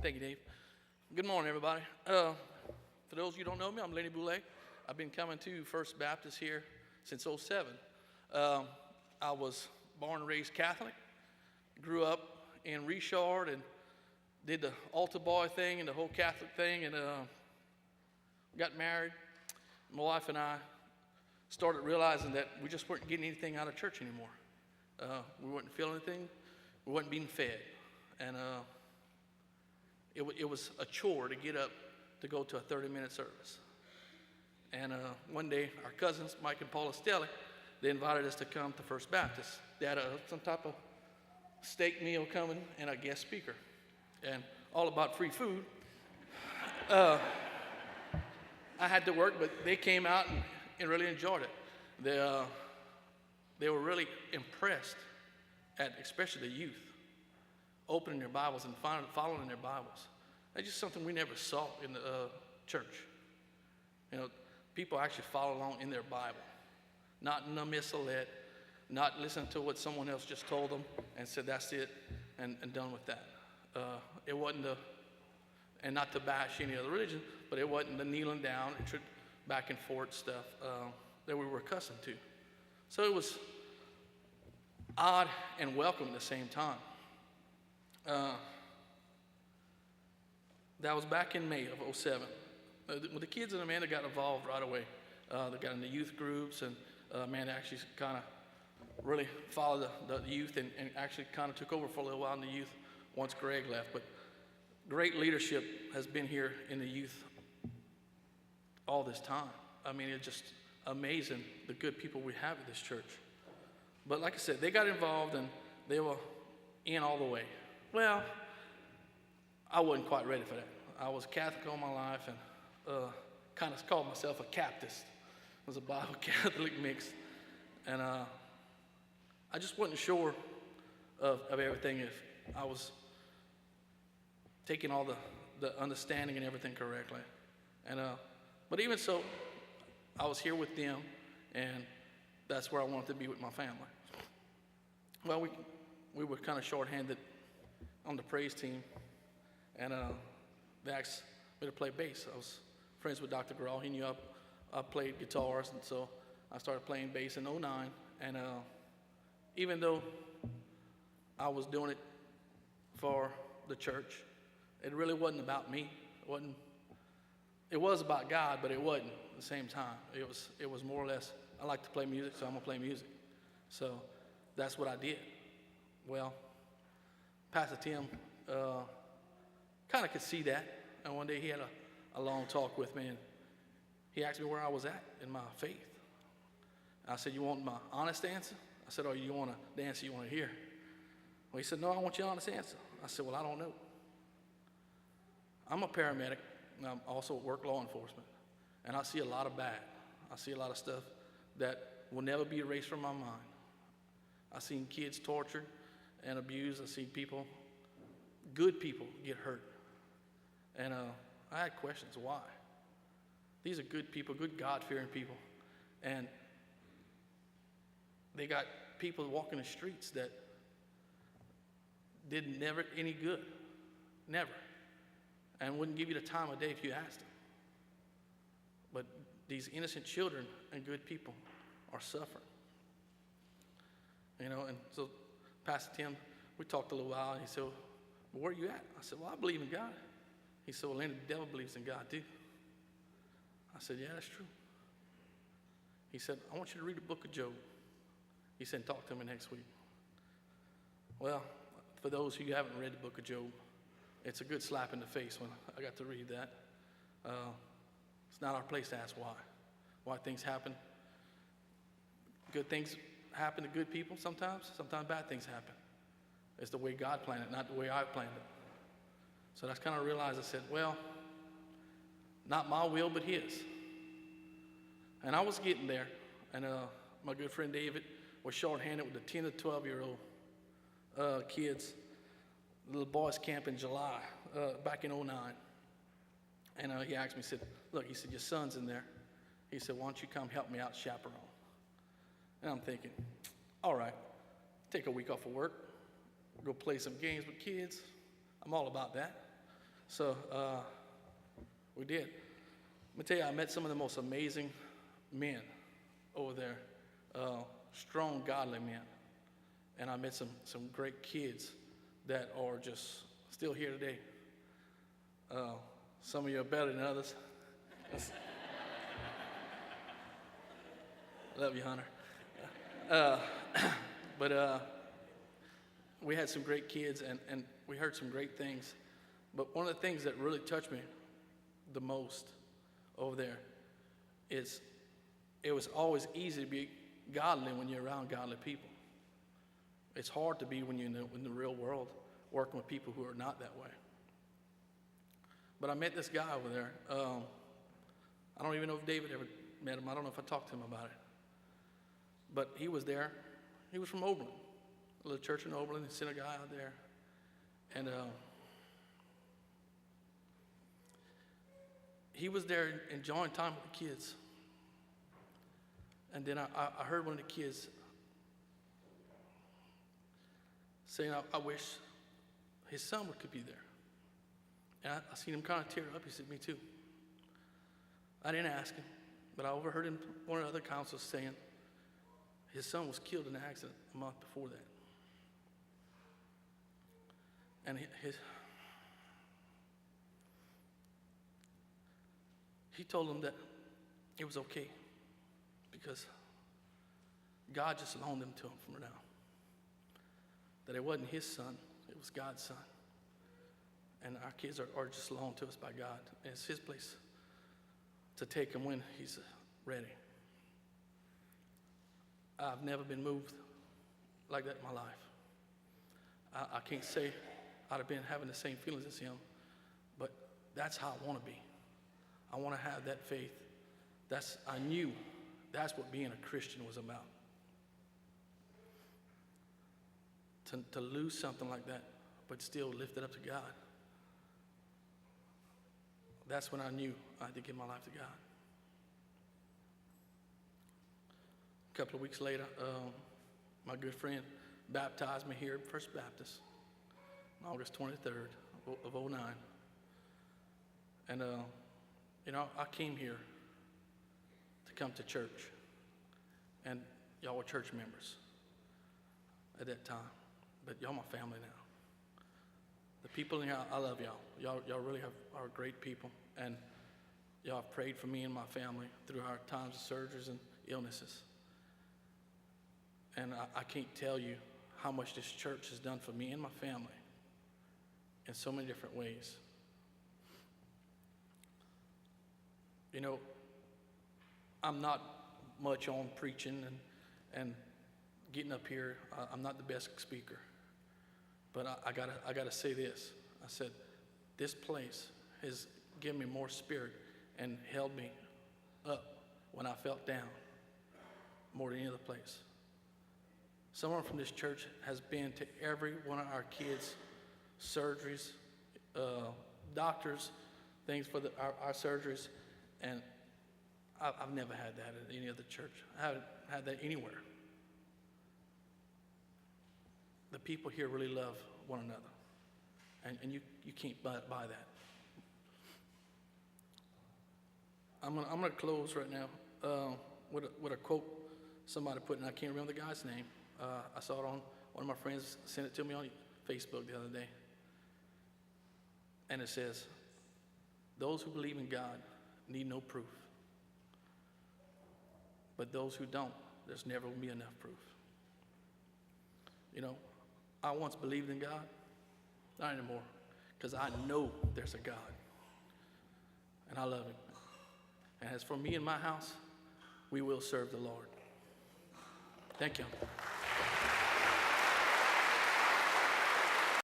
Thank you, Dave. Good morning, everybody. For those of you who don't know me, I'm Lennie Boulet. I've been coming to First Baptist here since '07. I was born and raised Catholic, grew up in Richard and did the altar boy thing and the whole Catholic thing, and got married. My wife and I started realizing that we just weren't getting anything out of church anymore. We weren't feeling anything. We weren't being fed. And it was a chore to get up to go to a 30-minute service. And one day, our cousins, Mike and Paula Stelly, they invited us to come to First Baptist. They had some type of steak meal coming and a guest speaker, and all about free food. I had to work, but they came out and really enjoyed it. They were really impressed at, especially the youth, opening their Bibles and following their Bibles. That's just something we never saw in the church. You know, people actually follow along in their Bible, not in a missalette, not listening to what someone else just told them and said that's it and done with that. It wasn't and not to bash any other religion, but it wasn't the kneeling down and back and forth stuff that we were accustomed to. So it was odd and welcome at the same time. That was back in May of '07. The kids and Amanda got involved right away. They got in the youth groups, and Amanda actually kind of really followed the youth and actually kind of took over for a little while in the youth once Greg left. But great leadership has been here in the youth all this time. I mean, it's just amazing the good people we have at this church. But like I said, they got involved and they were in all the way. Well, I wasn't quite ready for that. I was Catholic all my life and kind of called myself a Baptist. It was a Bible Catholic mix. And I just wasn't sure of everything, if I was taking all the understanding and everything correctly. And but even so, I was here with them, and that's where I wanted to be with my family. Well, we were kind of short-handed on the praise team, and they asked me to play bass. I was friends with Dr. Grawl. He knew I played guitars, and so I started playing bass in '09. And even though I was doing it for the church, it really wasn't about me. It was about God, but it wasn't at the same time. It was more or less, I like to play music, so I'm gonna play music. So that's what I did. Well, Pastor Tim kind of could see that, and one day he had a long talk with me, and he asked me where I was at in my faith. I said, "You want my honest answer?" I said, "Or you want the answer you want to hear?" Well, he said, "No, I want your honest answer." I said, "Well, I don't know. I'm a paramedic, and I also work law enforcement, and I see a lot of bad. I see a lot of stuff that will never be erased from my mind. I've seen kids tortured and abused. I've seen good people get hurt. And I had questions. Why? These are good people, good God-fearing people. And they got people walking the streets that did never any good. Never. And wouldn't give you the time of day if you asked them. But these innocent children and good people are suffering. You know, and so Pastor Tim, we talked a little while, and he said, "Well, where are you at?" I said, "Well, I believe in God." He said, "Well, Lennie, the devil believes in God too." I said, "Yeah, that's true." He said, "I want you to read the book of Job." He said, "Talk to me next week." Well, for those who haven't read the book of Job, it's a good slap in the face when I got to read that. It's not our place to ask why things happen. Good things happen to good people sometimes bad things happen. It's the way God planned it, not the way I planned it. So that's kind of realized. I said, well, not my will, but his. And I was getting there, and my good friend David was short-handed with the 10 to 12-year-old kids, little boys camp in July, back in '09. And he asked me, he said, "Look," he said, "your son's in there." He said, "Why don't you come help me out chaperone?" And I'm thinking, all right, take a week off of work, go play some games with kids, I'm all about that. So we did. Let me tell you, I met some of the most amazing men over there, strong, godly men. And I met some great kids that are just still here today. Some of you are better than others. Love you, Hunter. But we had some great kids, and we heard some great things. But one of the things that really touched me the most over there is it was always easy to be godly when you're around godly people. It's hard to be when you're in the real world working with people who are not that way. But I met this guy over there. I don't even know if David ever met him. I don't know if I talked to him about it. But he was there. He was from Oberlin, a little church in Oberlin, the synagogue out there. And he was there enjoying time with the kids. And then I heard one of the kids saying, I wish his son could be there. And I seen him kind of tear up. He said, me too. I didn't ask him, but I overheard him, one of the other counselors saying his son was killed in an accident a month before that. And he told him that it was okay because God just loaned him to him from now. That it wasn't his son, it was God's son. And our kids are just loaned to us by God. And it's his place to take him when he's ready. I've never been moved like that in my life. I can't say I'd have been having the same feelings as him, but that's how I want to be. I want to have that faith. I knew that's what being a Christian was about. To lose something like that, but still lift it up to God. That's when I knew I had to give my life to God. A couple of weeks later, my good friend baptized me here at First Baptist on August 23rd of 2009. And, I came here to come to church. And y'all were church members at that time. But y'all my family now. The people in here, I love y'all. Y'all really are great people. And y'all have prayed for me and my family through our times of surgeries and illnesses. And I can't tell you how much this church has done for me and my family in so many different ways. I'm not much on preaching and getting up here. I'm not the best speaker. But I gotta say this. I said, this place has given me more spirit and held me up when I felt down more than any other place. Someone from this church has been to every one of our kids' surgeries, doctors, things for our surgeries, and I've never had that at any other church. I haven't had that anywhere. The people here really love one another, and you can't buy that. I'm gonna close right now with a quote somebody put, and I can't remember the guy's name. I saw it on one of my friends sent it to me on Facebook the other day, and it says, "Those who believe in God need no proof, but those who don't, there's never will be enough proof." I once believed in God, not anymore, because I know there's a God, and I love Him. And as for me and my house, we will serve the Lord. Thank you.